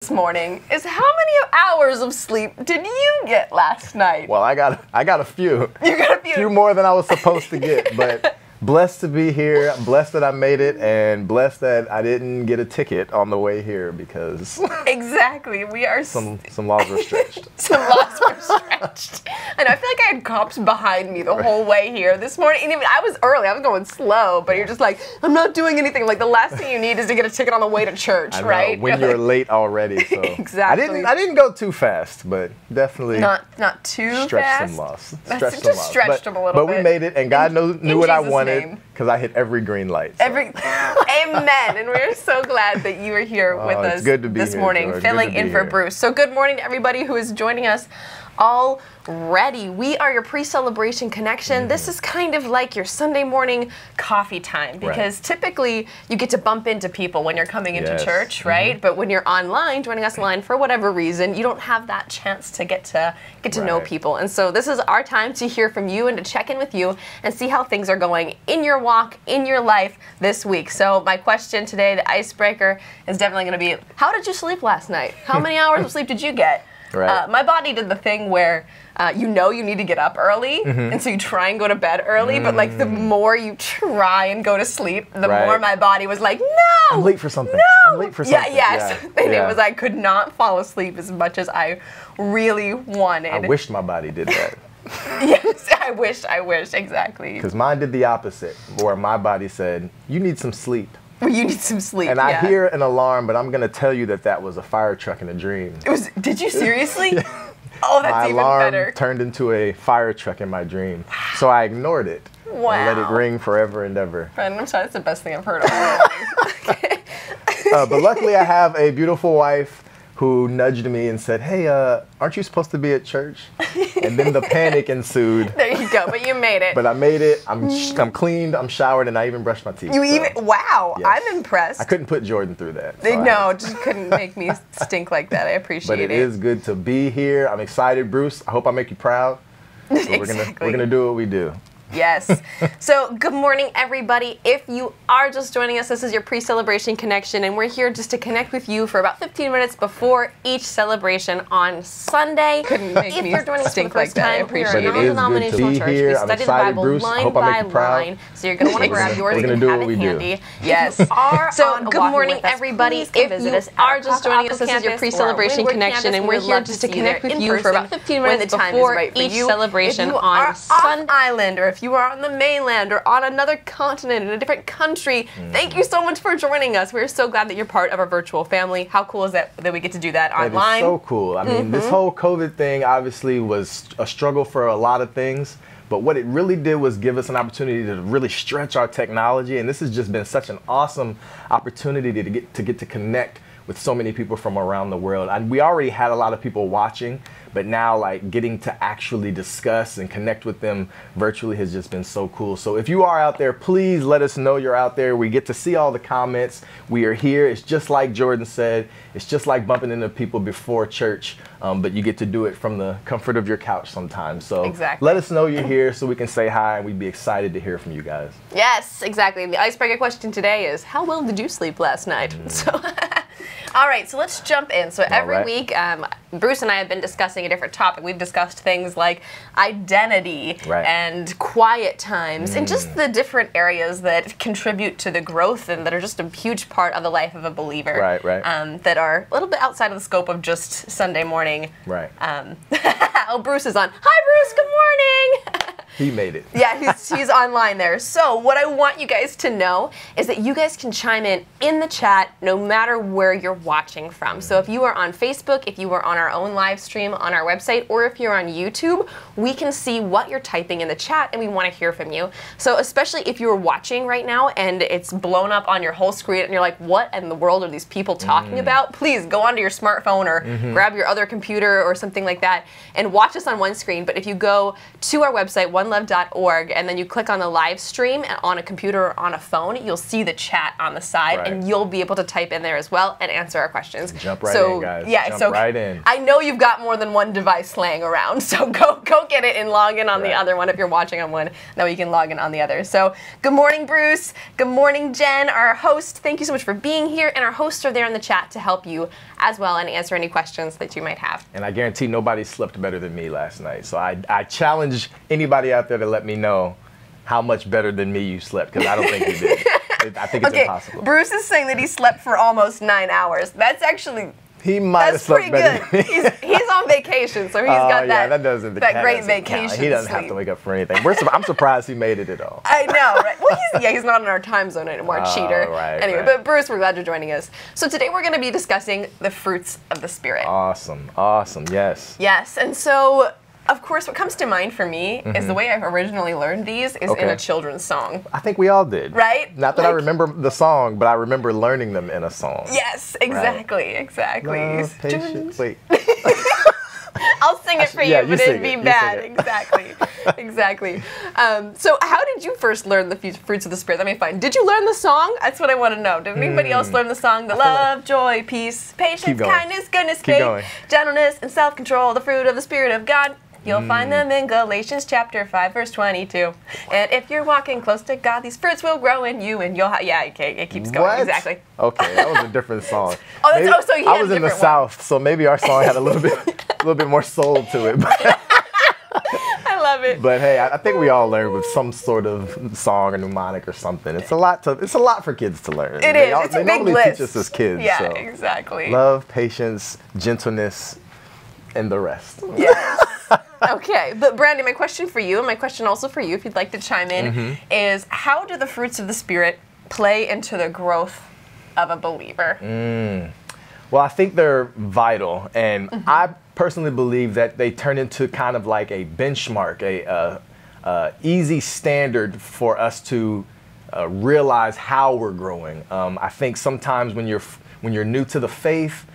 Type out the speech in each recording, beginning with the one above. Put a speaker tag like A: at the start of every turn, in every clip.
A: this morning is how many hours of sleep did you get last night?
B: Well, I got a few.
A: You got a few.
B: Few more than I was supposed to get, but blessed to be here. Blessed that I made it, and blessed that I didn't get a ticket on the way here because
A: exactly we are
B: some laws were stretched.
A: Some laws were stretched. And I feel like I had cops behind me the whole way here this morning. And even I was early. I was going slow, but you're just like, I'm not doing anything. Like the last thing you need is to get a ticket on the way to church,
B: I know,
A: right?
B: when you're late already. So
A: exactly.
B: I didn't go too fast, but definitely
A: not too
B: stretched
A: fast.
B: some laws.
A: Stretched them a little bit.
B: But we made it, and God knew what I
A: Jesus'
B: wanted
A: name.
B: because I hit every green light. So.
A: Amen. And we're so glad that you are here with us this morning, filling in for Bruce. So good morning to everybody who is joining us already. We are your pre-celebration connection. This is kind of like your Sunday morning coffee time because typically you get to bump into people when you're coming into church, right? But when you're online, joining us online for whatever reason, you don't have that chance to get to know people. And so this is our time to hear from you and to check in with you and see how things are going in your walk, in your life this week. So my question today, the icebreaker, is definitely going to be, how did you sleep last night? How many hours of sleep did you get? My body did the thing where you need to get up early, and so you try and go to bed early, but like the more you try and go to sleep, the more my body was like, no!
B: I'm late for something.
A: No!
B: I'm late for something.
A: And it was I could not fall asleep as much as I really wanted.
B: I wished my body did that.
A: Yes, I wish, exactly.
B: Because mine did the opposite, where my body said, you need some sleep.
A: Well, you need some sleep.
B: And I hear an alarm, but I'm going to tell you that was a fire truck in a dream.
A: Did you seriously? Oh, that's even better.
B: My alarm turned into a fire truck in my dream. So I ignored it.
A: Wow.
B: And let it ring forever and ever.
A: Friend, I'm sorry, that's the best thing I've heard of. Okay.
B: But luckily I have a beautiful wife who nudged me and said, hey, aren't you supposed to be at church? And then the panic ensued.
A: There you go, but you made it.
B: But I made it. I'm cleaned, I'm showered, and I even brushed my teeth.
A: Wow, yes. I'm impressed.
B: I couldn't put Jordan through that. So
A: no, just couldn't make me stink like that. I appreciate it.
B: But it is good to be here. I'm excited, Bruce. I hope I make you proud. So
A: exactly.
B: We're gonna do what we do.
A: Yes. So good morning, everybody. If you are just joining us, this is your pre-celebration connection, and we're here just to connect with you for about 15 minutes before each celebration on Sunday.
B: Couldn't make
A: if
B: me
A: you're joining us for the first time, I
B: appreciate
A: we are a non-denominational church. We study the Bible line by line, so you're going to want to grab yours and have it handy. Yes. So good morning, everybody. If you are just joining us, this is your pre-celebration connection, and we're here just to connect with you for about 15 minutes before each celebration on Sunday. Island, or if you are on the mainland or on another continent in a different country, thank you so much for joining us. We're so glad that you're part of our virtual family. How cool is that we get to do that online?
B: That is so cool. I mean, this whole COVID thing obviously was a struggle for a lot of things, but what it really did was give us an opportunity to really stretch our technology, and this has just been such an awesome opportunity to get to connect with so many people from around the world. And we already had a lot of people watching, but now like getting to actually discuss and connect with them virtually has just been so cool. So if you are out there, please let us know you're out there. We get to see all the comments. We are here. It's just like Jordan said, it's just like bumping into people before church, but you get to do it from the comfort of your couch sometimes. So let us know you're here so we can say hi, and we'd be excited to hear from you guys.
A: Yes, exactly. The icebreaker question today is, how well did you sleep last night? So all right, so let's jump in. So every week, Bruce and I have been discussing a different topic. We've discussed things like identity and quiet times and just the different areas that contribute to the growth and that are just a huge part of the life of a believer. That are a little bit outside of the scope of just Sunday morning. Oh, Bruce is on. Hi, Bruce. Good morning.
B: He made it.
A: Yeah, he's online there. So what I want you guys to know is that you guys can chime in the chat no matter where you're watching from. So if you are on Facebook, if you are on our own live stream on our website, or if you're on YouTube, we can see what you're typing in the chat and we want to hear from you. So especially if you're watching right now and it's blown up on your whole screen and you're like, what in the world are these people talking about? Please go onto your smartphone or grab your other computer or something like that and watch us on one screen. But if you go to our website, onelove.org, and then you click on the live stream on a computer or on a phone, you'll see the chat on the side, and you'll be able to type in there as well and answer our questions.
B: Jump right in, guys.
A: Yeah,
B: Jump right in.
A: I know you've got more than one device laying around, so go get it and log in on the other one if you're watching on one. That way you can log in on the other. So good morning, Bruce. Good morning, Jen, our host. Thank you so much for being here, and our hosts are there in the chat to help you as well and answer any questions that you might have. And
B: I guarantee nobody slept better than me last night. So I challenge anybody out there to let me know how much better than me you slept, because I don't think you did. I think it's impossible.
A: Bruce is saying that he slept for almost 9 hours. That's actually...
B: He might have slept better.
A: That's pretty good. He's on vacation, so he's got that great vacation
B: count. He doesn't have to wake up for anything. I'm surprised he made it at all.
A: I know, right? Well, he's not in our time zone anymore, cheater. Anyway, but Bruce, we're glad you're joining us. So today we're going to be discussing the fruits of the Spirit.
B: Awesome, yes.
A: Yes, and so... Of course, what comes to mind for me is the way I originally learned these is in a children's song.
B: I think we all did.
A: Right?
B: Not that I remember the song, but I remember learning them in a song.
A: Yes, exactly, exactly.
B: Love, patience. Wait.
A: I'll sing it for you, but it'd be bad. Exactly. So how did you first learn the fruits of the Spirit? Let me find. Did you learn the song? That's what I want to know. Did anybody else learn the song? The love, joy, peace, patience, kindness, goodness, faith, gentleness, and self-control, the fruit of the Spirit of God. You'll find them in Galatians chapter 5, verse 22. And if you're walking close to God, these fruits will grow in you, and you'll it keeps going.
B: What?
A: Exactly.
B: Okay, that was a different song.
A: So he had
B: I was in the South, so maybe our song had a little bit more soul to it.
A: I love it.
B: But hey, I think we all learn with some sort of song or mnemonic or something. It's a lot for kids to learn.
A: It is. It's a big list.
B: They teach us as kids.
A: Yeah,
B: so.
A: exactly.
B: Love, patience, gentleness, and the rest.
A: Yes. Okay, but Brandy, my question for you, and my question also for you, if you'd like to chime in, is how do the fruits of the Spirit play into the growth of a believer?
B: Well, I think they're vital, and I personally believe that they turn into kind of like a benchmark, a easy standard for us to realize how we're growing. I think sometimes when you're new to the faith,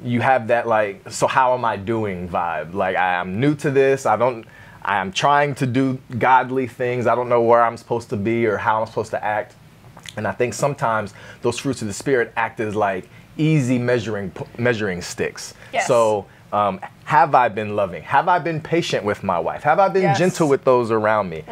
B: you have that so how am I doing vibe? Like, I'm new to this. I'm trying to do godly things. I don't know where I'm supposed to be or how I'm supposed to act. And I think sometimes those fruits of the Spirit act as like easy measuring sticks.
A: Yes.
B: So have I been loving? Have I been patient with my wife? Have I been gentle with those around me?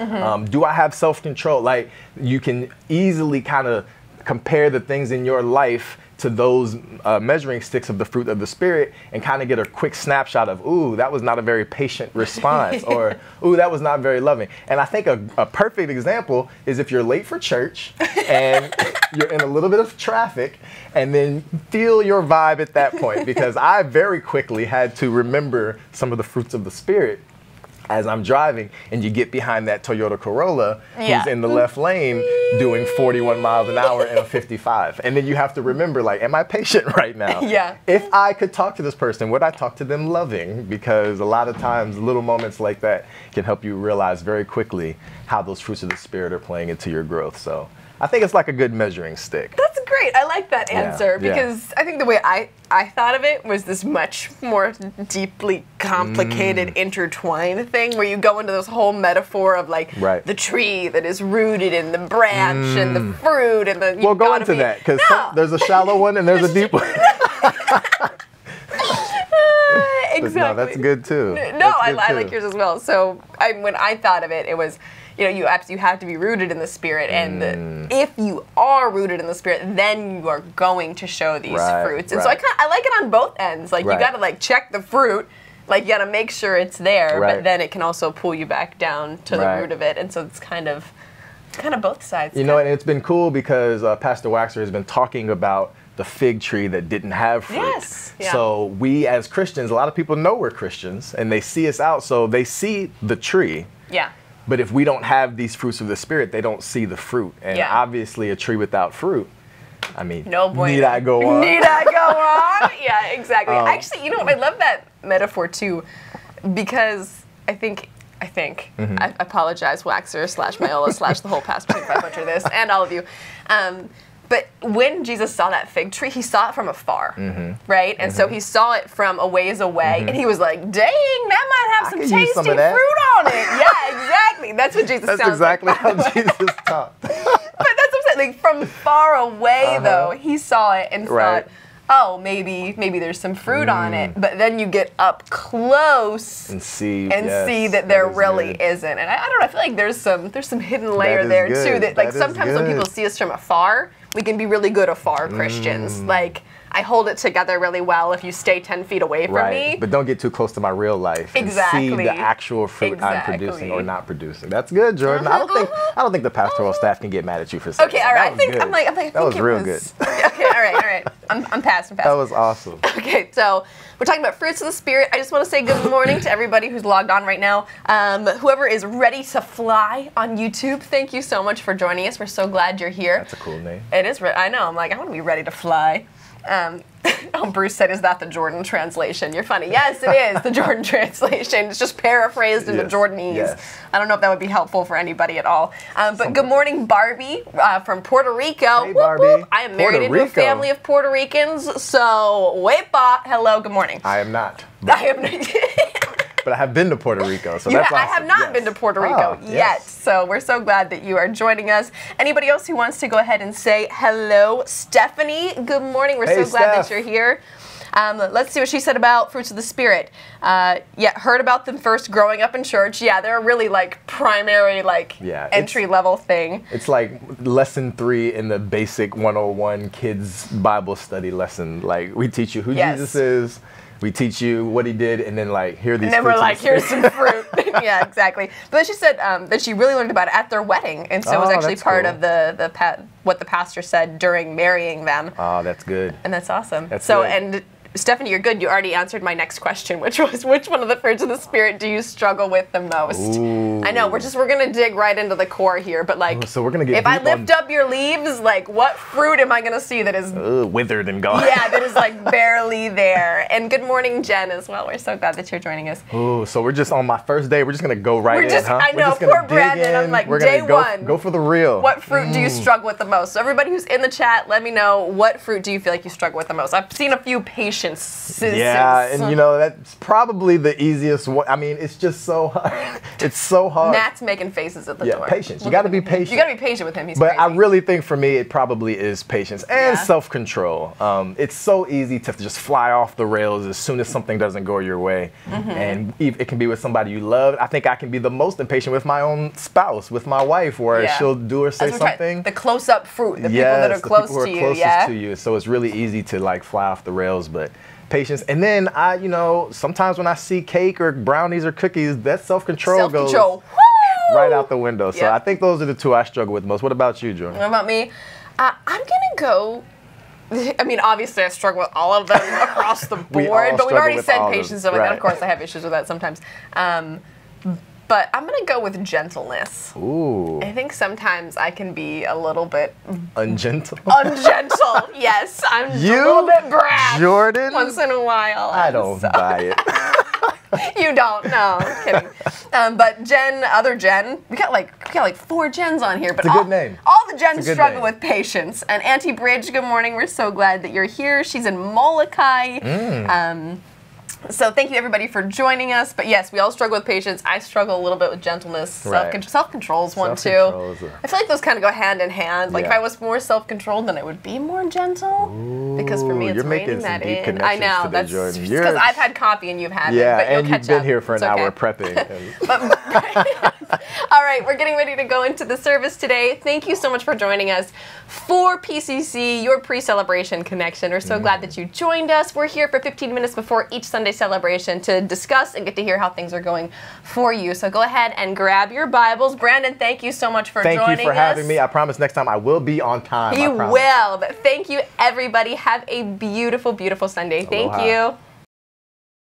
B: Do I have self-control? Like, you can easily kind of compare the things in your life to those measuring sticks of the fruit of the Spirit and kind of get a quick snapshot of, ooh, that was not a very patient response, or, ooh, that was not very loving. And I think a perfect example is if you're late for church and you're in a little bit of traffic, and then feel your vibe at that point, because I very quickly had to remember some of the fruits of the Spirit as I'm driving, and you get behind that Toyota Corolla who's in the left lane doing 41 miles an hour in a 55. And then you have to remember, like, am I patient right now?
A: Yeah.
B: If I could talk to this person, would I talk to them loving? Because a lot of times, little moments like that can help you realize very quickly how those fruits of the Spirit are playing into your growth. So I think it's like a good measuring stick.
A: That's great. I like that answer because I think the way I thought of it was this much more deeply complicated, intertwined thing where you go into this whole metaphor of like the tree that is rooted in the branch and the fruit and the.
B: Well, go into that because there's a shallow one and there's a deep one.
A: Exactly.
B: No, that's good too.
A: No, I like yours as well. So when I thought of it, it was, you have to be rooted in the Spirit, and if you are rooted in the Spirit, then you are going to show these fruits. And so I like it on both ends. Like you got to like check the fruit, like you got to make sure it's there, but then it can also pull you back down to the root of it. And so it's kind of both sides.
B: And it's been cool because Pastor Waxer has been talking about the fig tree that didn't have fruit.
A: Yes. Yeah.
B: So we as Christians, a lot of people know we're Christians and they see us out, so they see the tree.
A: Yeah.
B: But if we don't have these fruits of the Spirit, they don't see the fruit. And obviously a tree without fruit, I mean, need I go on?
A: Need I go on? Yeah, exactly. Actually, I love that metaphor too, because I think, I apologize, Waxer / Myola / the whole past 500 this and all of you. But when Jesus saw that fig tree, he saw it from afar, right? And so he saw it from a ways away, and he was like, dang, that might have some tasty fruit on it. Yeah, exactly. That's what Jesus sounds like.
B: That's exactly how Jesus talked.
A: But that's what I'm saying. Like, from far away, though, he saw it and thought, oh, maybe there's some fruit on it. But then you get up close
B: and see
A: that there really isn't. And I don't know, I feel like there's some hidden layer there too. That like sometimes when people see us from afar, we can be really good afar Christians. Like, I hold it together really well if you stay 10 feet away from me.
B: But don't get too close to my real life.
A: Exactly.
B: And see the actual fruit I'm producing or not producing. That's good, Jordan. I don't think the pastoral staff can get mad at you for saying
A: okay, all right.
B: That was real good.
A: Okay, all right. I'm past.
B: That was awesome.
A: Okay, so we're talking about fruits of the Spirit. I just want to say good morning to everybody who's logged on right now. Whoever is ready to fly on YouTube, thank you so much for joining us. We're so glad you're here.
B: That's a cool name.
A: It is. I know. I'm like, I want to be ready to fly. Bruce said, is that the Jordan translation? You're funny. Yes, it is the Jordan translation. It's just paraphrased into Jordanese.
B: Yes.
A: I don't know if that would be helpful for anybody at all. But good morning, Barbie from Puerto Rico.
B: Hey, Barbie.
A: Whoop, whoop. I am married into a family of Puerto Ricans, so wepa. Hello, good morning.
B: I am not.
A: I am not.
B: But I have been to Puerto Rico, so that's awesome.
A: I have not been to Puerto Rico yet, so we're so glad that you are joining us. Anybody else who wants to go ahead and say hello? Stephanie, good morning. We're so glad that you're here. Let's see what she said about fruits of the Spirit. Heard about them first growing up in church. Yeah, they're a really like primary entry-level thing.
B: It's like lesson 3 in the basic 101 kids Bible study lesson. Like, we teach you who Jesus is. We teach you what he did, and then like, here are these fruits.
A: And then we're like, here's some fruit. Yeah, exactly. But then she said that she really learned about it at their wedding, and so it was actually part of what the pastor said during marrying them.
B: Oh, that's good.
A: And that's awesome.
B: That's good.
A: And Stephanie, you're good. You already answered my next question, which was, which one of the fruits of the Spirit do you struggle with the most?
B: Ooh.
A: I know, we're gonna dig right into the core here, but like,
B: so we're gonna get
A: if I lift up your leaves, like, what fruit am I gonna see that is
B: withered and gone?
A: Yeah, that is like barely there. And good morning, Jen, as well. We're so glad that you're joining us.
B: Ooh, so we're just on my first day. We're just gonna go right in, huh?
A: I know, poor Brandon. I'm like, day one.
B: Go for the real.
A: What fruit do you struggle with the most? So everybody who's in the chat, let me know, what fruit do you feel like you struggle with the most? I've seen a few patience.
B: Yeah, and you know, that's probably the easiest one. I mean, it's just so hard. It's so hard.
A: Matt's making faces at the door.
B: Patience. You got to be patient.
A: You got to be patient with him. He's
B: But
A: crazy.
B: I really think for me, it probably is patience and self-control. It's so easy to just fly off the rails as soon as something doesn't go your way. And it can be with somebody you love. I think I can be the most impatient with my own spouse, with my wife, where she'll do or say something.
A: The close-up fruit, the people that are close to you.
B: Closest to you. So it's really easy to like fly off the rails, but patience. And then you know, sometimes when I see cake or brownies or cookies, that self-control goes right out the window. So I think those are the two I struggle with most. What about you, Jordan?
A: What about me? I'm gonna go. I mean, obviously, I struggle with all of them across the board, but we've already said patience. So, like, of course, I have issues with that sometimes. But I'm gonna go with gentleness.
B: Ooh.
A: I think sometimes I can be a little bit
B: ungentle.
A: Ungentle, yes. I'm a little bit brash,
B: Jordan.
A: Once in a while.
B: I don't buy it.
A: You don't? No, I'm kidding. But Jen, other Jen, we got like 4 Jens on here. But
B: it's a good name.
A: All the Jens struggle with patience. And Auntie Bridge, good morning. We're so glad that you're here. She's in Molokai. So thank you everybody for joining us. But yes, we all struggle with patience. I struggle a little bit with gentleness. Self-control is one too. I feel like those kind of go hand in hand. Like if I was more self-controlled, then I would be more gentle.
B: Ooh,
A: because for me, it's reining that in. I know,
B: today,
A: that's because I've had coffee and you've had it. But
B: and you've been here for an hour prepping.
A: All right, we're getting ready to go into the service today. Thank you so much for joining us for PCC, your pre-celebration connection. We're so glad that you joined us. We're here for 15 minutes before each Sunday celebration to discuss and get to hear how things are going for you. So go ahead and grab your Bibles. Brandon, thank you so much for joining us.
B: Thank you for having me. I promise next time I will be on time.
A: You will. But thank you, everybody. Have a beautiful, beautiful Sunday. Thank you.